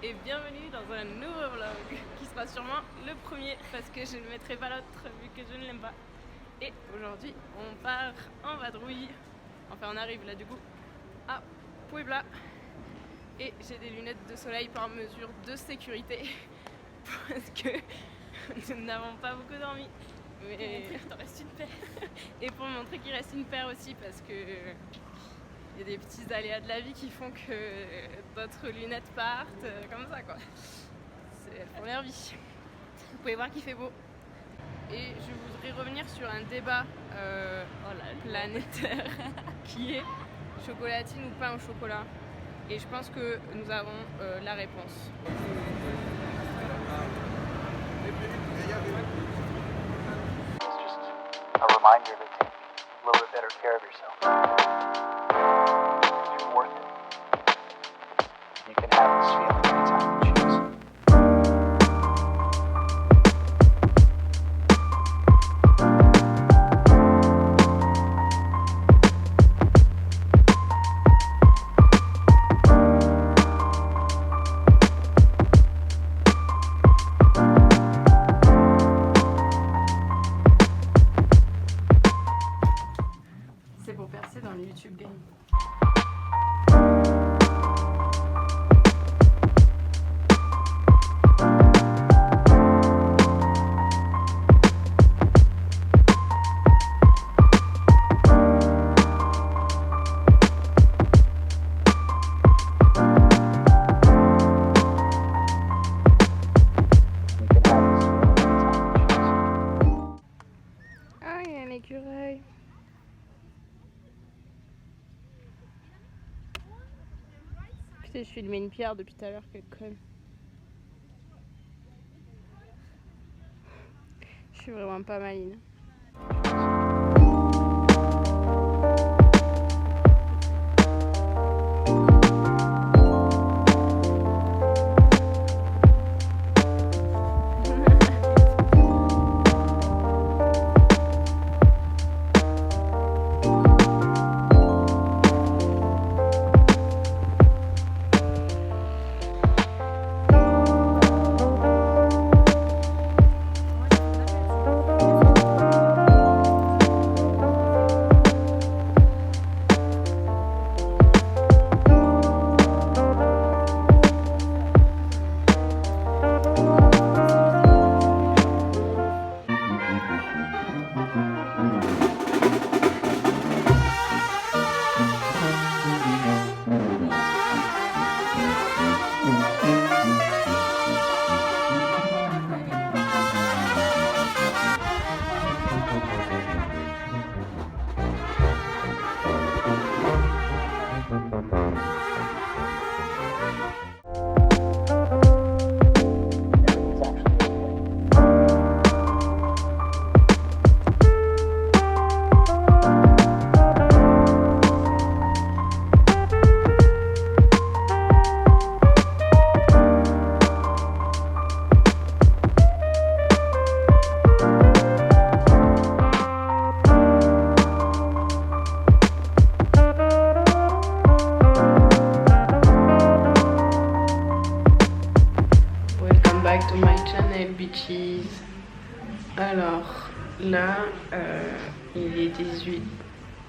et bienvenue dans un nouveau vlog qui sera sûrement le premier parce que je ne mettrai pas l'autre vu que je ne l'aime pas. Et aujourd'hui on part en vadrouille, enfin on arrive là du coup à Puebla et j'ai des lunettes de soleil par mesure de sécurité parce que nous n'avons pas beaucoup dormi. Mais pour montrer qu'il reste une paire. Et pour montrer qu'il reste une paire aussi parce que il y a des petits aléas de la vie qui font que d'autres lunettes partent comme ça quoi. C'est la première vie. Vous pouvez voir qu'il fait beau. Et je voudrais revenir sur un débat planétaire qui est chocolatine ou pain au chocolat. Et je pense que nous avons la réponse. A reminder to take a little bit better care of yourself. It's worth it. You can have this feeling anytime you choose. C'est pour percer dans le YouTube Game. You can have this feeling anytime you choose. Ah, il y a un écureuil. Putain, je filmais une pierre depuis tout à l'heure, quelle conne. Je suis vraiment pas maline. Everything's actually okay. Welcome back to my channel, bitches. Alors là, il est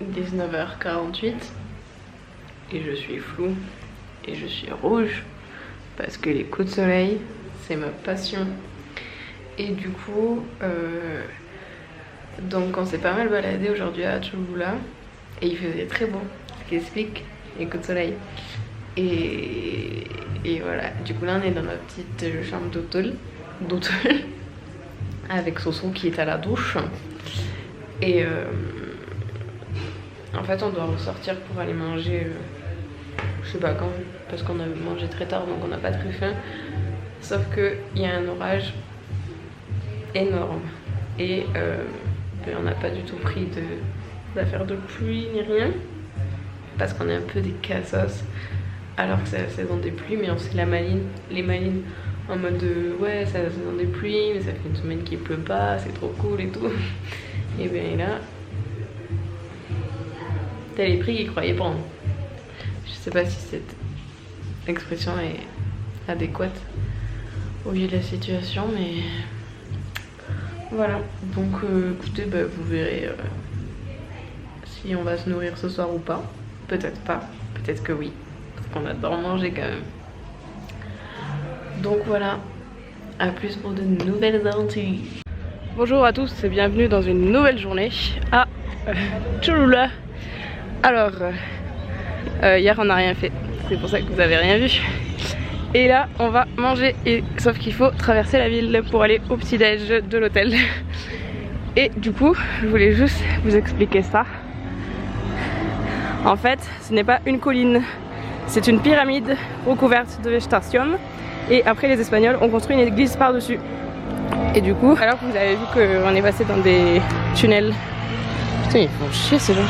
19h48 et je suis floue et je suis rouge parce que les coups de soleil, c'est ma passion. Et du coup, donc on s'est pas mal baladé aujourd'hui à Cholula et il faisait très beau, ce qui explique les coups de soleil. Et voilà, du coup là on est dans notre petite chambre d'hôtel avec Soso qui est à la douche. Et en fait on doit ressortir pour aller manger, je sais pas quand, parce qu'on a mangé très tard donc on n'a pas très faim. Sauf qu'il y a un orage énorme et on n'a pas du tout pris d'affaires de pluie ni rien parce qu'on est un peu des cassos. Alors que c'est la saison des pluies, mais on sait les malines en mode ouais, c'est la saison des pluies, mais ça fait une semaine qu'il pleut pas, c'est trop cool et tout. Et bien là, t'as les prix qu'ils croyaient prendre. Je sais pas si cette expression est adéquate au vu de la situation, mais voilà. Donc écoutez, bah, vous verrez si on va se nourrir ce soir ou pas. Peut-être pas, peut-être que oui, parce qu'on adore manger quand même. Donc voilà, à plus pour de nouvelles aventures. Bonjour à tous et bienvenue dans une nouvelle journée à Cholula. Alors, hier on n'a rien fait, c'est pour ça que vous avez rien vu. Et là on va manger, sauf qu'il faut traverser la ville pour aller au petit-déj de l'hôtel. Et du coup, je voulais juste vous expliquer ça. En fait, ce n'est pas une colline, c'est une pyramide recouverte de végétation. Et après les Espagnols ont construit une église par-dessus. Et du coup, alors que vous avez vu qu'on est passé dans des tunnels. Putain, ils font chier ces gens.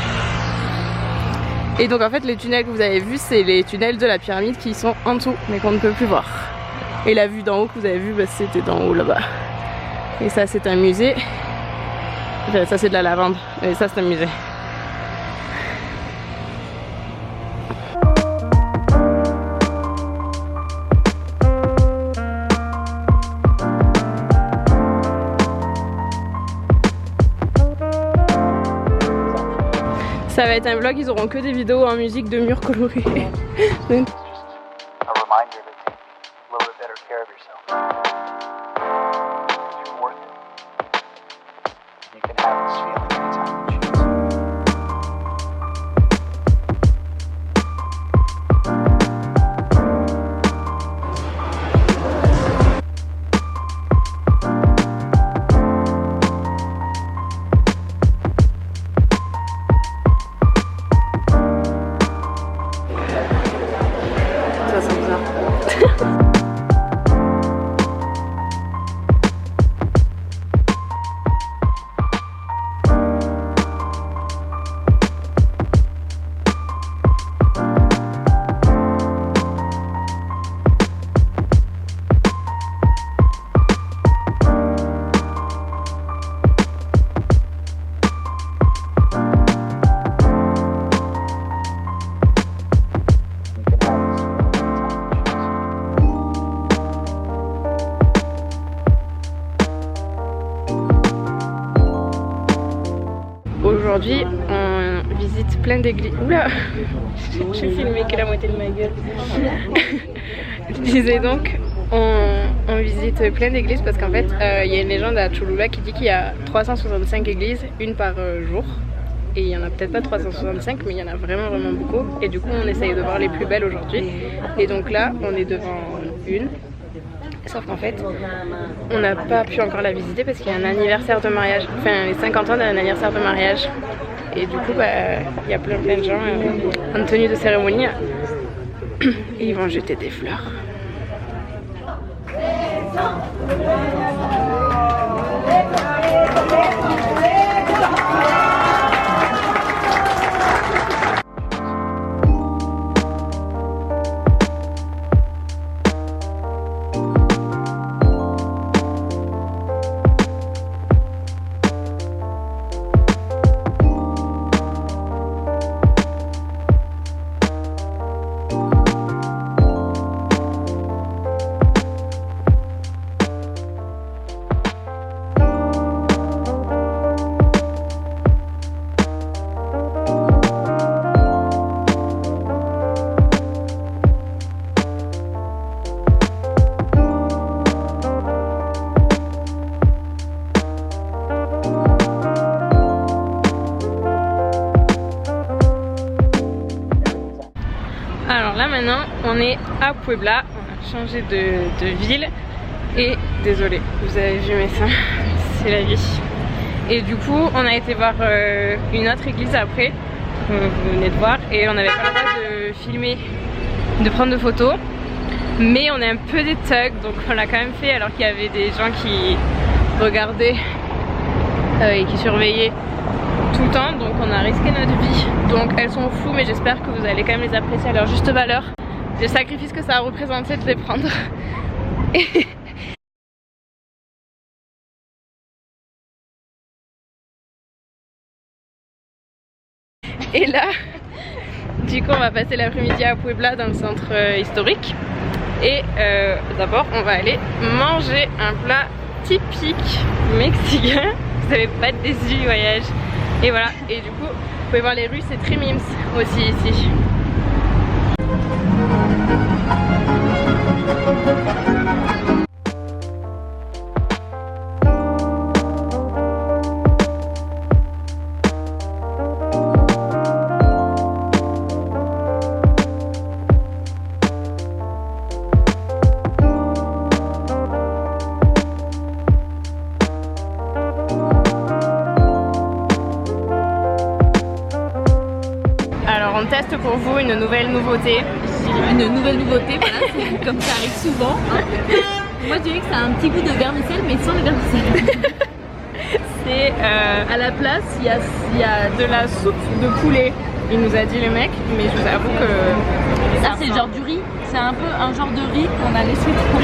Et donc en fait les tunnels que vous avez vus, c'est les tunnels de la pyramide qui sont en dessous, mais qu'on ne peut plus voir. Et la vue d'en haut que vous avez vue, bah, c'était d'en haut là-bas. Et ça c'est un musée. Enfin, ça c'est de la lavande. Et ça c'est un musée. Ça va être un vlog, ils auront que des vidéos en musique de murs colorés. Donc... A reminder to take a little bit better care of yourself. You're worth it. You can have this feeling anytime you choose. Aujourd'hui, on visite plein d'églises. Oula, j'ai filmé que la moitié de ma gueule. Je disais donc, on visite plein d'églises parce qu'en fait, il y a une légende à Cholula qui dit qu'il y a 365 églises, une par jour. Et il y en a peut-être pas 365, mais il y en a vraiment beaucoup. Et du coup, on essaye de voir les plus belles aujourd'hui. Et donc là, on est devant une. Sauf qu'en fait, on n'a pas pu encore la visiter parce qu'il y a un anniversaire de mariage, enfin les 50 ans d'un anniversaire de mariage. Et du coup, bah, il y a plein de gens en tenue de cérémonie et ils vont jeter des fleurs. Alors là maintenant on est à Puebla, on a changé de ville et désolé, vous avez vu mes seins, c'est la vie. Et du coup on a été voir une autre église après, vous venez de voir, et on n'avait pas le droit de filmer, de prendre de photos. Mais on est un peu des thugs, donc on l'a quand même fait alors qu'il y avait des gens qui regardaient et qui surveillaient tout le temps, donc on a risqué notre vie. Donc elles sont floues, mais j'espère que vous allez quand même les apprécier à leur juste valeur. Le sacrifice que ça a représenté de les prendre. Et là, du coup on va passer l'après-midi à Puebla dans le centre historique. Et d'abord on va aller manger un plat typique mexicain. Vous n'avez pas de déçu du voyage. Et voilà, et du coup vous pouvez voir les rues, c'est très mimes aussi ici. Alors on teste pour vous une nouvelle nouveauté. Une nouvelle nouveauté, voilà, comme ça arrive souvent. Moi je dirais que ça a un petit goût de vermicelle mais sans le vermicelle. C'est À la place, il y a de la soupe de poulet, il nous a dit le mec, mais je vous avoue que... ça c'est genre du riz, c'est un peu un genre de riz qu'on a laissé trop.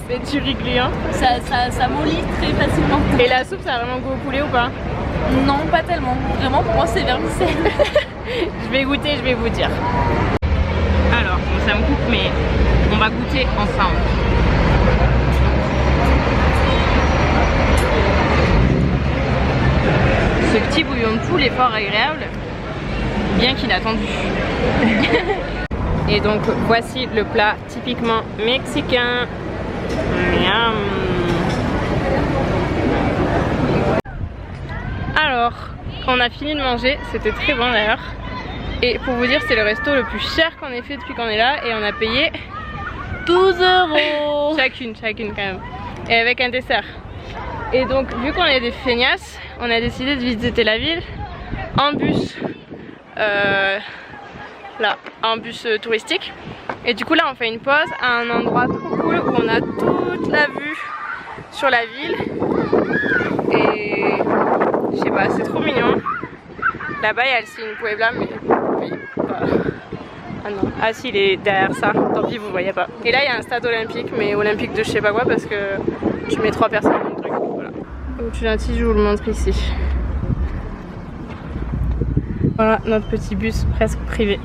C'est du riz gluant. Ça mollit très facilement. Et la soupe ça a vraiment goût au poulet ou pas? Non, pas tellement. Vraiment pour moi c'est vermicelle. Je vais goûter, je vais vous dire. Alors, bon, ça me coupe mais on va goûter ensemble. Ce petit bouillon de poule est fort agréable, bien qu'inattendu. Et donc voici le plat typiquement mexicain. Miam. Alors, quand on a fini de manger, c'était très bon d'ailleurs. Et pour vous dire, c'est le resto le plus cher qu'on ait fait depuis qu'on est là. Et on a payé 12 € chacune quand même. Et avec un dessert. Et donc, vu qu'on est des feignasses, on a décidé de visiter la ville en bus. Là, en bus touristique. Et du coup là on fait une pause à un endroit trop cool où on a toute la vue sur la ville. Et je sais pas, c'est trop mignon. Là-bas il y a le signe Puebla mais ah non, ah si, il est derrière ça, tant pis vous voyez pas. Et là il y a un stade olympique, mais olympique de je sais pas quoi parce que tu mets 3 personnes dans le truc, voilà. Donc je suis gentille, je vous le montre ici. Voilà notre petit bus presque privé.